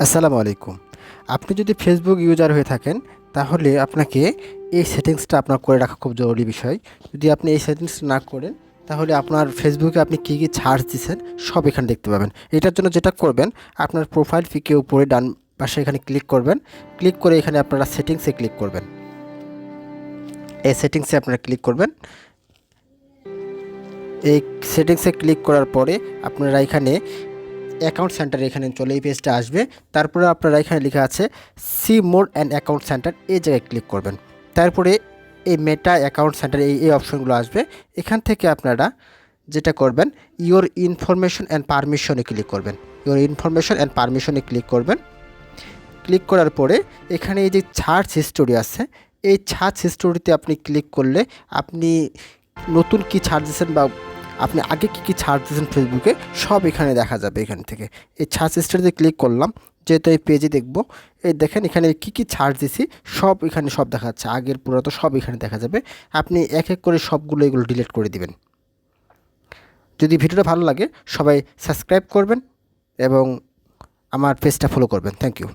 আসসালামু আলাইকুম। আপনি যদি ফেসবুক ইউজার হয়ে থাকেন তাহলে আপনাকে এই সেটিংসটা আপনার করে রাখা খুব জরুরি বিষয়। যদি আপনি এই সেটিংস না করেন তাহলে আপনার ফেসবুকে আপনি কী সার্চ দিছেন সব এখানে দেখতে পাবেন। এটার জন্য যেটা করবেন, আপনার প্রোফাইল পিকে উপরে ডান পাশে এখানে ক্লিক করবেন। ক্লিক করে এখানে আপনারা সেটিংসে ক্লিক করবেন। এই সেটিংসে আপনারা ক্লিক করবেন। এই সেটিংসে ক্লিক করার পরে আপনারা এখানে অ্যাকাউন্ট সেন্টার এখানে চলে এই পেজটা আসবে। তারপরে আপনারা এখানে লেখা আছে see more and account centre, এই জায়গায় ক্লিক করবেন। তারপরে এই মেটা অ্যাকাউন্ট সেন্টার এই অপশনগুলো আসবে। এখান থেকে আপনারা যেটা করবেন, ইওর ইনফরমেশন অ্যান্ড পারমিশনে ক্লিক করবেন। ইওর ইনফরমেশন অ্যান্ড পারমিশনে ক্লিক করবেন। ক্লিক করার পরে এখানে এই যে সার্চ হিস্টোরি আছে, এই সার্চ হিস্টোরিতে আপনি ক্লিক করলে আপনি নতুন কি ছাড় দিয়েছেন বা আপনি আগে কী ছাড় দিয়েছেন ফেসবুকে সব এখানে দেখা যাবে। এখান থেকে এই সার্চ হিস্টোরিতে ক্লিক করলাম, যেহেতু এই পেজে দেখব। এই দেখেন এখানে কী ছাড় দিয়েছি সব এখানে সব দেখা যাচ্ছে, আগের পুরাত সব এখানে দেখা যাবে। আপনি এক এক করে সবগুলো এগুলো ডিলিট করে দিবেন। যদি ভিডিওটা ভালো লাগে সবাই সাবস্ক্রাইব করবেন এবং আমার পেজটা ফলো করবেন। Thank you.